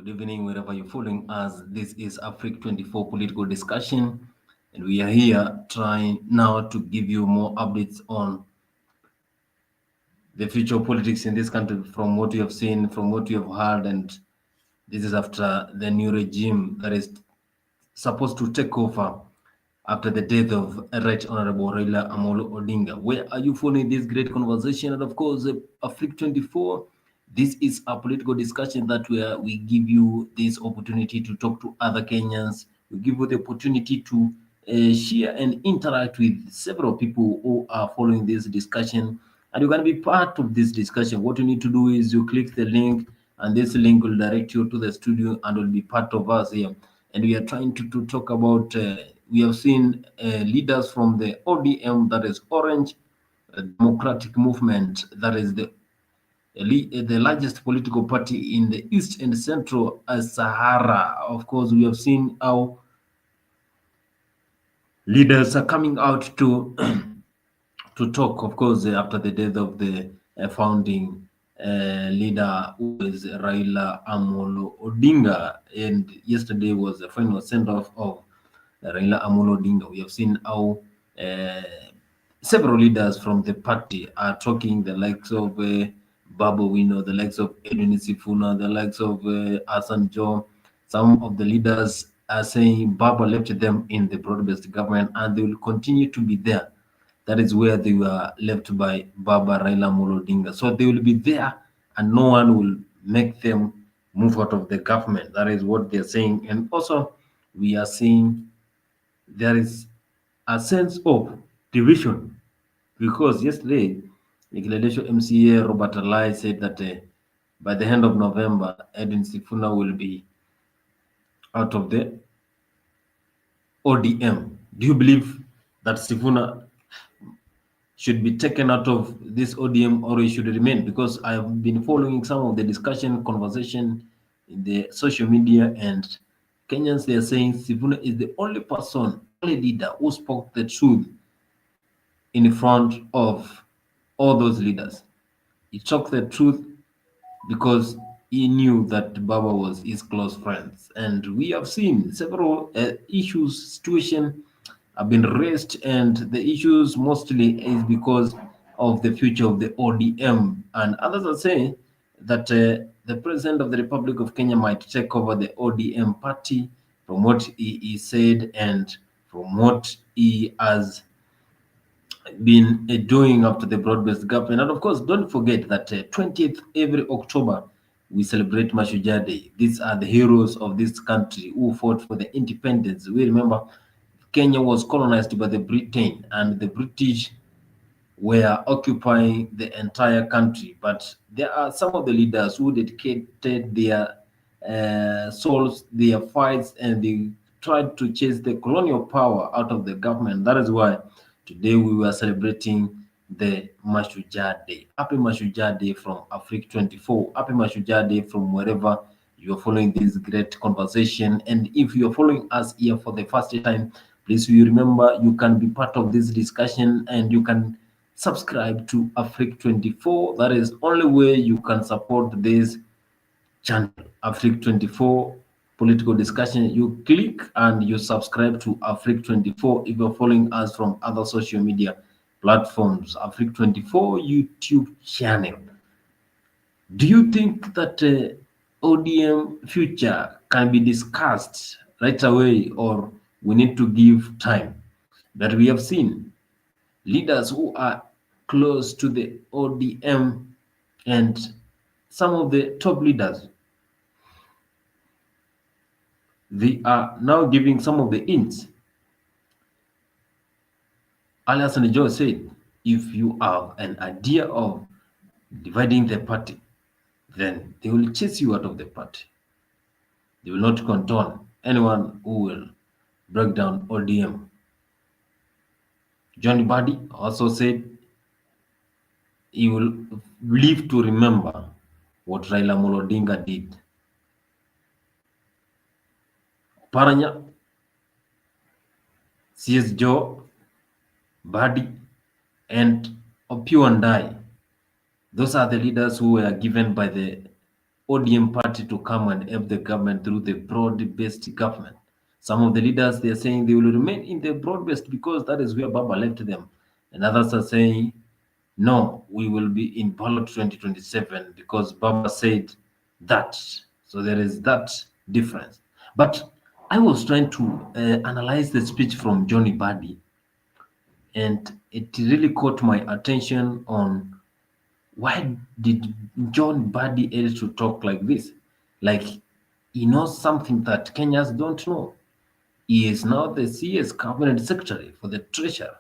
Good evening, wherever you're following us. This is Africa 24 political discussion, and we are here trying now to give you more updates on the future of politics in this country from what you have seen, from what you have heard, and this is after the new regime that is supposed to take over after the death of Right Honorable Raila Odinga. Where are you following this great conversation? And of course, Africa 24, this is a political discussion that where we give you this opportunity to talk to other Kenyans. We give you the opportunity to share and interact with several people who are following this discussion. And you can be part of this discussion. What you need to do is you click the link, and this link will direct you to the studio and will be part of us here. And we are trying to talk about, we have seen leaders from the ODM, that is Orange Democratic Movement, that is the largest political party in the East and Central Sahara. Of course, we have seen how leaders are coming out to to talk, of course, after the death of the founding leader, who is Raila Amolo Odinga. And yesterday was the final send-off of Raila Amolo Odinga. We have seen how several leaders from the party are talking, the likes of Babu Wino, the likes of Edwin Sifuna, the likes of Hassan Joe. Some of the leaders are saying Baba left them in the broad-based government and they will continue to be there. That is where they were left by Baba Raila Amolo Odinga. So they will be there and no one will make them move out of the government. That is what they're saying. And also, we are seeing there is a sense of division because yesterday, the Kileleshwa MCA Robert Alai said that by the end of November, Edwin Sifuna will be out of the ODM. Do you believe that Sifuna should be taken out of this ODM or he should remain? Because I have been following some of the discussion, conversation in the social media, and Kenyans, they are saying Sifuna is the only person, only leader who spoke the truth in front of all those leaders. He spoke the truth because he knew that Baba was his close friends. And we have seen several issues, situation have been raised, and the issues mostly is because of the future of the ODM. And others are saying that the President of the Republic of Kenya might take over the ODM party from what he said and from what he has been doing after the broad-based government. And of course, don't forget that 20th every October, we celebrate Mashujaa Day. These are the heroes of this country who fought for the independence. We remember Kenya was colonized by the Britain, and the British were occupying the entire country. But there are some of the leaders who dedicated their souls, their fights, and they tried to chase the colonial power out of the government. That is why today we were celebrating the Mashujaa Day. Happy Mashujaa Day from Africa 24. Happy Mashujaa Day from wherever you are following this great conversation. And if you are following us here for the first time, please you remember you can be part of this discussion and you can subscribe to Africa 24. That is only way you can support this channel, Africa 24 political discussion. You click and you subscribe to Africa 24 if you're following us from other social media platforms. Africa 24 YouTube channel. Do you think that ODM future can be discussed right away, or we need to give time? That we have seen leaders who are close to the ODM and some of the top leaders, they are now giving some of the hints. Aliasan Joe said, if you have an idea of dividing the party, then they will chase you out of the party. They will not condone anyone who will break down ODM. Johnny Badi also said he will live to remember what Raila Amolo Odinga did. Paranya, CS Joe, Badi, and Opio and I, those are the leaders who were given by the ODM party to come and help the government through the broad-based government. Some of the leaders, they are saying they will remain in the broad-based because that is where Baba left them. And others are saying, no, we will be in ballot 2027 because Baba said that. So there is that difference. But I was trying to analyze the speech from Johnny Badi, and it really caught my attention on why did John Badi able to talk like this? Like he knows something that Kenyans don't know. He is now the CS cabinet secretary for the treasurer.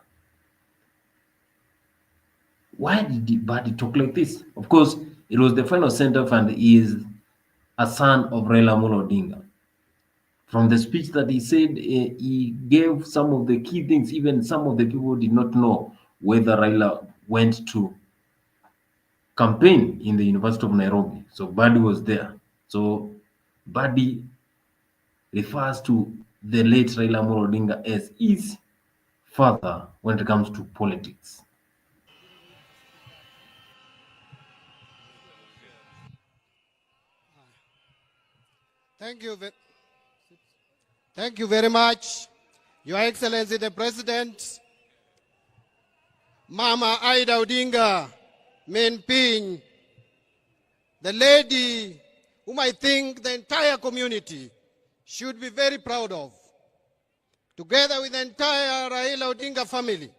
Why did Badi talk like this? Of course, it was the final send-off, and he is a son of Raila Odinga. From the speech that he said, he gave some of the key things. Even some of the people did not know whether Raila went to campaign in the University of Nairobi. So Badi was there. So Badi refers to the late Raila Odinga as his father when it comes to politics. Thank you. Thank you very much, Your Excellency the President, Mama Aida Odinga, Menping, the lady whom I think the entire community should be very proud of, together with the entire Raila Odinga family,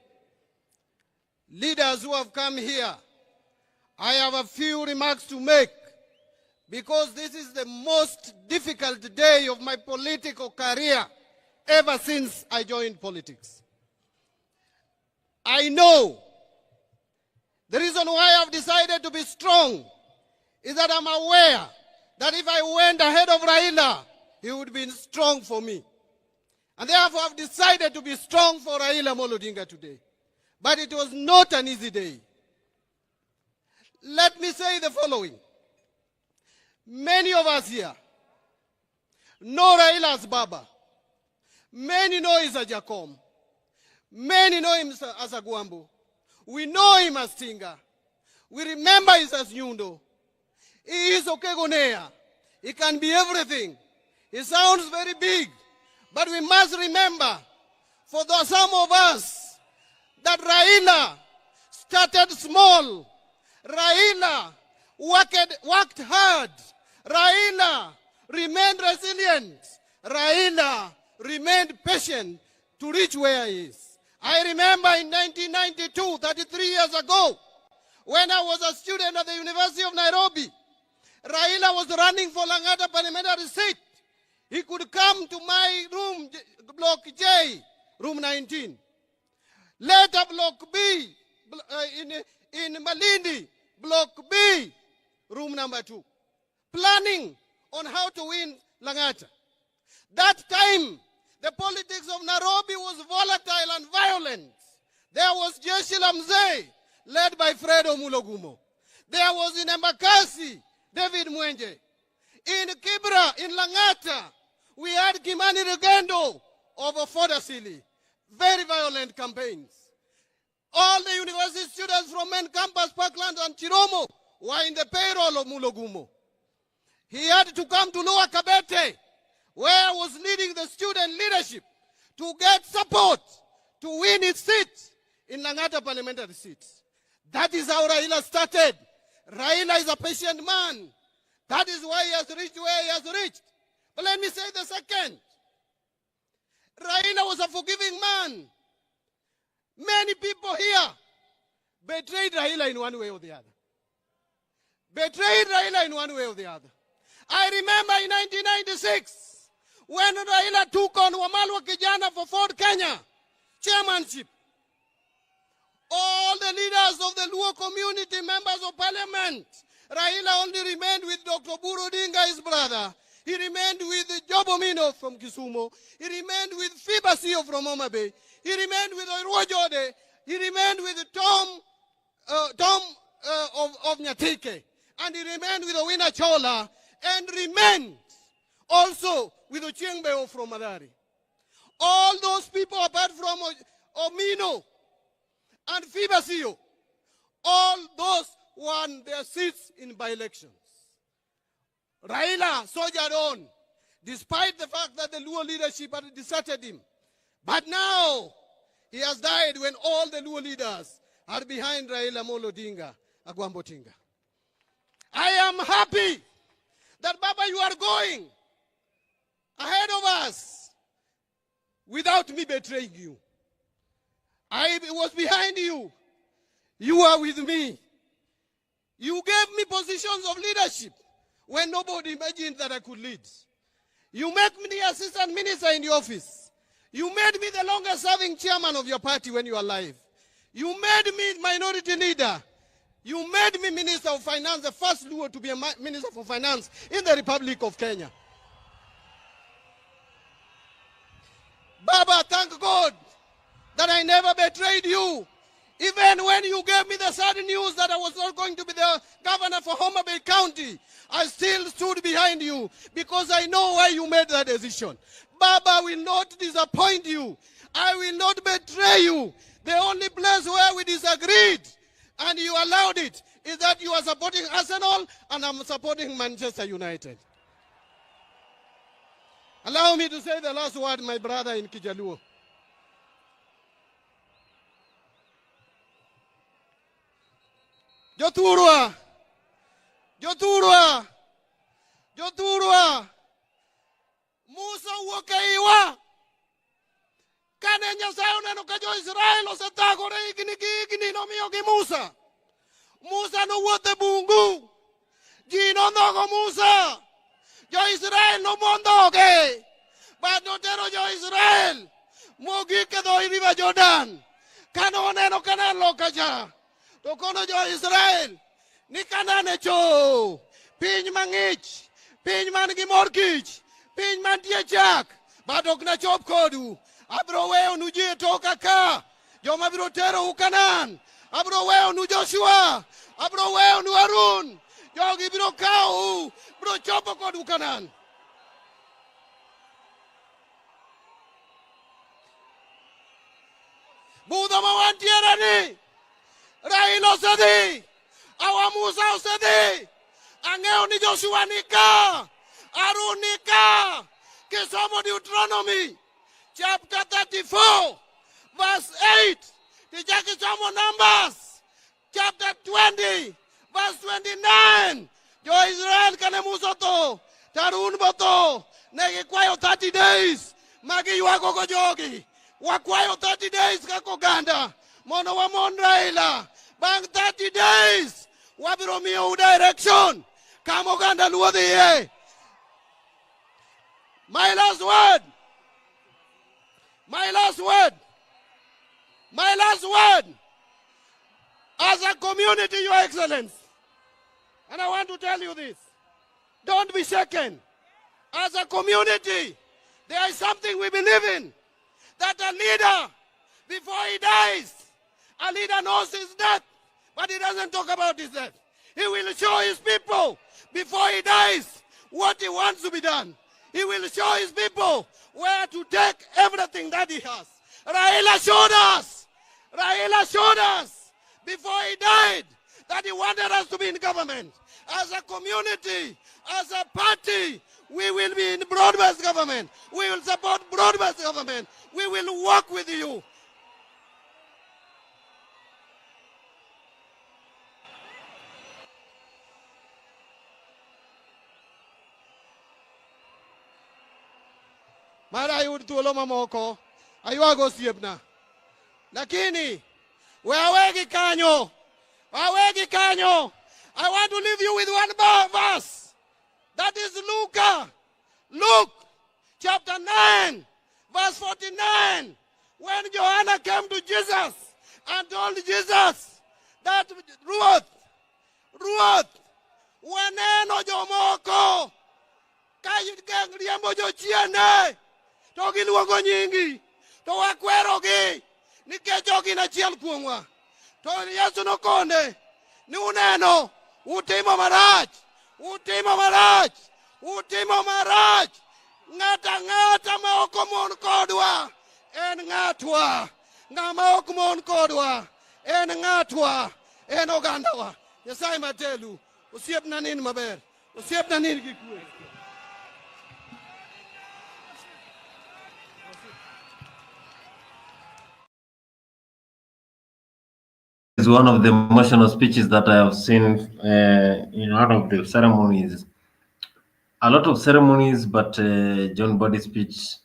leaders who have come here. I have a few remarks to make because this is the most difficult day of my political career ever since I joined politics. I know the reason why I've decided to be strong is that I'm aware that if I went ahead of Raila, he would be strong for me. And therefore I've decided to be strong for Raila Odinga today. But it was not an easy day. Let me say the following. Many of us here know Raila as Baba. Many know him as Jacom. Many know him as a Guambo. We know him as Tinga. We remember him as Nyundo. He is Okegonea. He can be everything. He sounds very big. But we must remember, for some of us, that Raila started small. Raila worked hard. Raila remained resilient. Raila remained patient to reach where he is. I remember in 1992, 33 years ago, when I was a student at the University of Nairobi, Raila was running for Langata parliamentary seat. He could come to my room, Block J, room 19. Later, Block B, in Malindi, Block B, room number 2. Planning on how to win Langata. That time, the politics of Nairobi was volatile and violent. There was Jeshi la Mzee, led by Fredo Mulogumo. There was in Embakasi, David Mwenje. In Kibra, in Langata, we had Kimani Rugendo over Fodasili. Very violent campaigns. All the university students from main campus, Parkland and Chiromo were in the payroll of Mulogumo. He had to come to Lower Kabete, where I was leading the student leadership to get support to win his seat in Langata parliamentary seat. That is how Raila started. Raila is a patient man. That is why he has reached where he has reached. But let me say the second. Raila was a forgiving man. Many people here betrayed Raila in one way or the other. Betrayed Raila in one way or the other. I remember in 1996, when Raila took on Wamalwa Kijana for Ford Kenya chairmanship, all the leaders of the Luo community, members of parliament, Raila only remained with Dr. Buru Odinga, his brother. He remained with Jobomino from Kisumu. He remained with Fibasio from Homa Bay. He remained with Oirojode. He remained with Tom of Nyatike. And he remained with Owina Chola. And remained also with Ochiengbeo from Madari. All those people apart from Omino and Fibasio, all those won their seats in by-elections. Raila soldiered on, despite the fact that the Luo leadership had deserted him. But now, he has died when all the Luo leaders are behind Raila Odinga, Agwambotinga. I am happy that, Baba, you are going ahead of us without me betraying you. I was behind you. You are with me. You gave me positions of leadership when nobody imagined that I could lead. You made me the assistant minister in the office. You made me the longest serving chairman of your party when you were alive. You made me minority leader. You made me Minister of Finance, the first Luo to be a Minister for Finance in the Republic of Kenya. Baba, thank God that I never betrayed you. Even when you gave me the sad news that I was not going to be the governor for Homa Bay County, I still stood behind you because I know why you made that decision. Baba will not disappoint you. I will not betray you. The only place where we disagreed and you allowed it is that you are supporting Arsenal and I'm supporting Manchester United. Allow me to say the last word, my brother in Kijaluo. Joturwa, Joturwa, Joturwa, Musa wakaiwa, kane Nyasaye oneno ka jo-Israel osetagore higni nomiyogi Musa. Musa nowuotho e bungu, ji nondhogo Musa, jo-Israel nomondhoge, but notero jo-Israel mogik e dho River Jordan, kane oneno ka ne loka cha. To kono jo-Israel ni kanane cho, piny mang'ich, piny man gi mor kich, piny mantie chak, but ok nachop kodu. Abro weyonu ji e toka ka, joma biro tero u Kanan. Abro weyonu Joshua, abro weyonu Harun, jogi biro kawo u, biro chopo kodu Kanan. Budho ma wantiere ni, Raila osedhi, Awa Musa osedhi, ang'eyo ni Joshua nika, Harun nika. Kisomo Deuteronomy chapter 34 verse 8, kisomo Numbers chapter 20 verse 29. Jo-Israel kane Musa tho, Harun botho, ne gikwayo 30 days magiywago go jogi. Wakwayo 30 days kako oganda mondo wamon Raila. Bang 30 days wabiro miyo direction kama oganda Luo dhiye. My last word. As a community, Your Excellency, and I want to tell you this, don't be shaken. As a community, there is something we believe in, that a leader, before he dies, a leader knows his death, but he doesn't talk about his death. He will show his people, before he dies, what he wants to be done. He will show his people where to take everything that he has. Raila showed us before he died that he wanted us to be in government. As a community, as a party, we will be in broad-based government. We will support broad-based government. We will work with you. Mara yud thuolo mamoko aywago osiepna, lakini wawegi kanyo. I want to leave you with one verse. That is Luke chapter 9 verse 49. When Joanna came to Jesus and told Jesus that Ruoth waneno jomoko ka riembo jochiende to giluongo nyingi, to wakwerogi nikech ok gin achiel kuomwa. To Yesu nokone ni uneno utimo marach. Ng'ata ma ok mon kodwa en ng'atwa. Ng'ama ok mon kodwa en ng'atwa, en ogandawa. Nyasaye matelu osiepna nin maber. Osiepna nini kikue? Is one of the emotional speeches that I have seen in one of the ceremonies. A lot of ceremonies, but John Body's speech,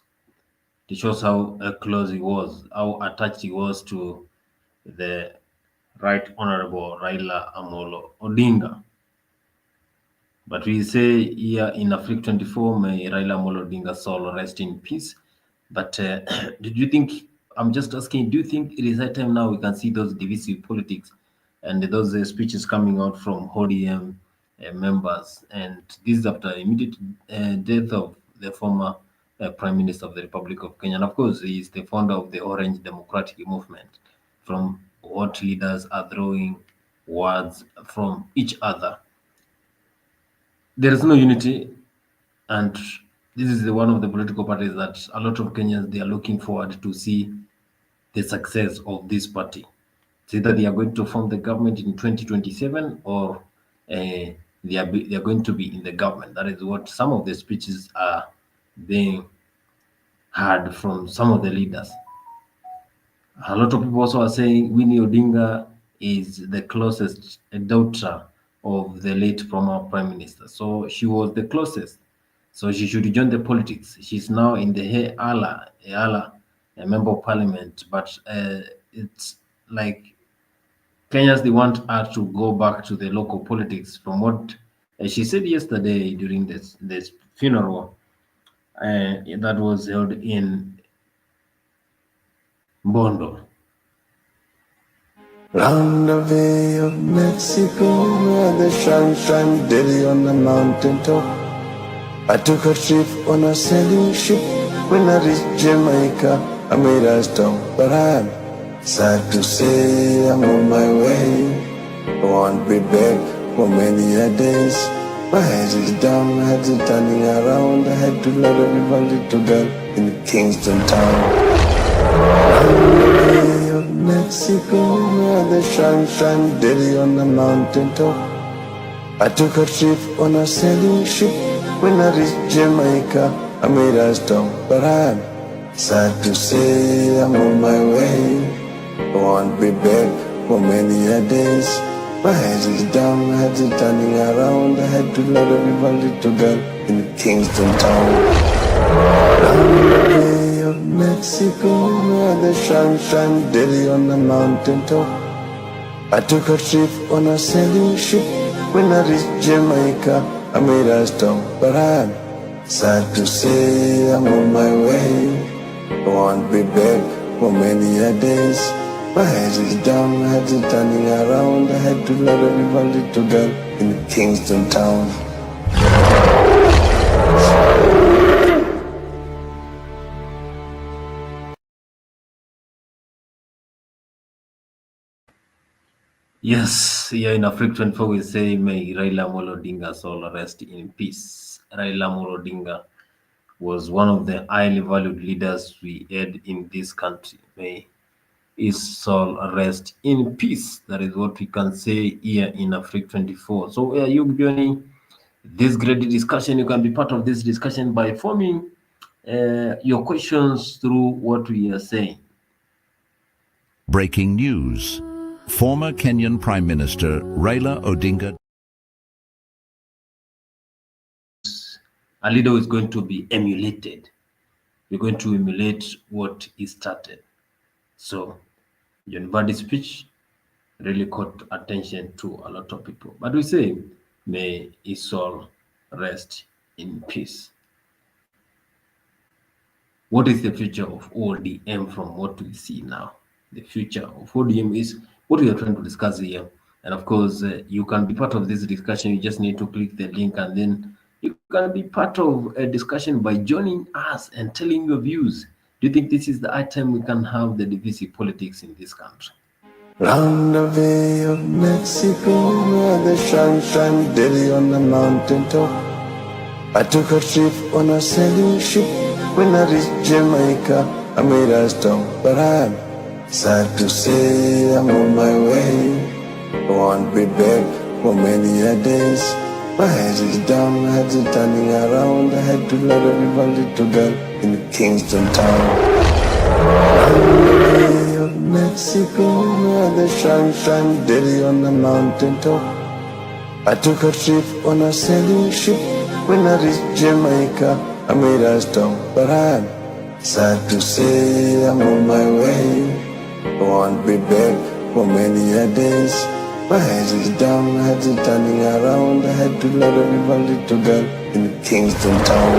it shows how close he was, how attached he was to the Right Honorable Raila Amolo Odinga. But we say here in Africa 24, may Raila Amolo Odinga's soul rest in peace. But did you think, I'm just asking, do you think it is high time now we can see those divisive politics and those speeches coming out from ODM members? And this is after immediate death of the former Prime Minister of the Republic of Kenya. And of course, he is the founder of the Orange Democratic Movement. From what leaders are throwing words from each other, there is no unity, and this is one of the political parties that a lot of Kenyans, they are looking forward to see the success of this party. It's either they are going to form the government in 2027 or they are going to be in the government. That is what some of the speeches are being heard from some of the leaders. A lot of people also are saying Winnie Odinga is the closest daughter of the late former prime minister. So she was the closest. So she should join the politics. She's now in the Ala, a member of parliament. But it's like Kenyans, they want her to go back to the local politics. From what she said yesterday during this funeral that was held in Bondo. Round the Bay of Mexico, where the sun shines daily on the mountain top. I took a trip on a sailing ship. When I reached Jamaica, I made a stop. But I'm sad to say I'm on my way. I won't be back for many a days. My head is down, my head is turning around. I had to let a little girl in Kingston town. Bay of Mexico, where the sun shines daily on the mountain top. I took a trip on a sailing ship. When I reached Jamaica, I made a stop. But I'm sad to say I'm on my way. I won't be back for many a days. My head is down, my head is turning around. I had to let a little girl in Kingston town. Bay of Mexico, where the sun shines daily on the mountain top. I took a trip on a sailing ship. When I reached Jamaica, I made a stop. But I'm sad to say I'm on my way. I won't be back for many a days. My head is down, my head is turning around. I had to let a little girl in Kingston town. Yes, here in Africa 24 we say may Raila Amolo Odinga's soul rest in peace. Raila Amolo Odinga was one of the highly valued leaders we had in this country. May his soul rest in peace. That is what we can say here in Africa 24. So are you joining this great discussion? You can be part of this discussion by forming your questions through what we are saying. Breaking news. Former Kenyan Prime Minister Raila Odinga. A leader is going to be emulated. We're going to emulate what he started. So, John Body's speech really caught attention to a lot of people. But we say, may his soul rest in peace. What is the future of ODM from what we see now? The future of ODM is what we are trying to discuss here. And of course, you can be part of this discussion. You just need to click the link and then you can be part of a discussion by joining us and telling your views. Do you think this is the high time we can have the divisive politics in this country? Round the Bay of Mexico, where the sun shines daily on the mountain top. I took a trip on a sailing ship. When I reached Jamaica, I made a stop. But I'm sad to say I'm on my way. I won't be back for many a days. My head is down, my head is turning around. I had to let everybody to girl in Kingston town. On the Bay of Mexico, where the sun shine daily on the mountain top. I took a trip on a sailing ship. When I reached Jamaica, I made a stop. But I'm sad to say I'm on my way. I won't be back for many a days. My head is down, my head is turning around. I had to let everybody to girl in Kingston town.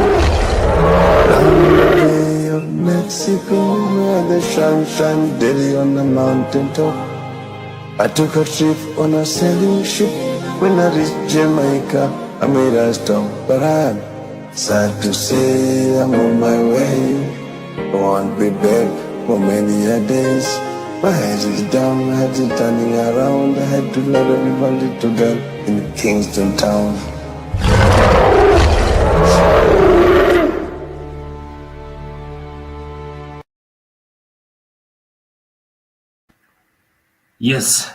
Down the Bay of Mexico, where the sun shine daily on the mountain top. I took a trip on a sailing ship. When I reached Jamaica, I made a stop. But I'm sad to say I'm on my way. I won't be back for many a days. My head is down, my head is turning around. I had to let everybody to girl in Kingston town. Yes.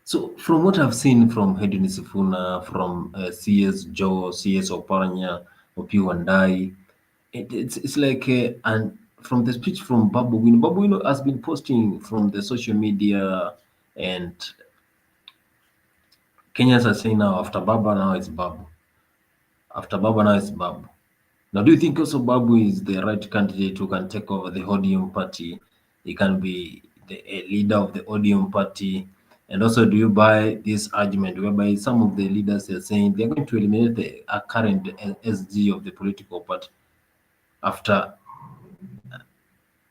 So from what I've seen from Edwin Sifuna, from CS Joe, CS Oparanya, Opiu Wandai, it's like, and from the speech from Babu Wino has been posting from the social media, and Kenyans are saying now after Baba, now it's Babu. After Baba, now it's Babu. Now, do you think also Babu is the right candidate who can take over the Odm party? He can be the leader of the Odm party. And also, do you buy this argument whereby some of the leaders are saying they're going to eliminate the current SG of the political party after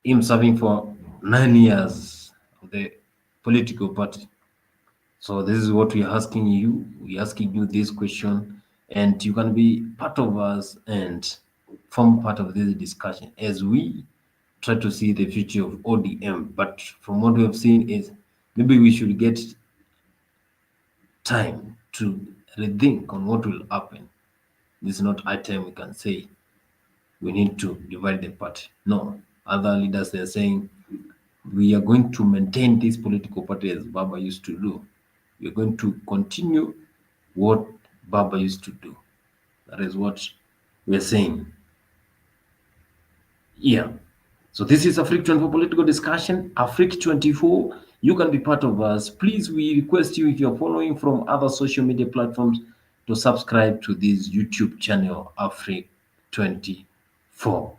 him serving for 9 years of the political party? So this is what we're asking you. We're asking you this question, and you can be part of us and form part of this discussion as we try to see the future of ODM. But from what we have seen is maybe we should get time to rethink on what will happen. This is not a time we can say we need to divide the party. No, other leaders they are saying we are going to maintain this political party as Baba used to do. We are going to continue what Baba used to do. That is what we are saying. Yeah. So this is Afrique 24 political discussion. Afrique 24, you can be part of us. Please, we request you, if you're following from other social media platforms, to subscribe to this YouTube channel, Afrique 24.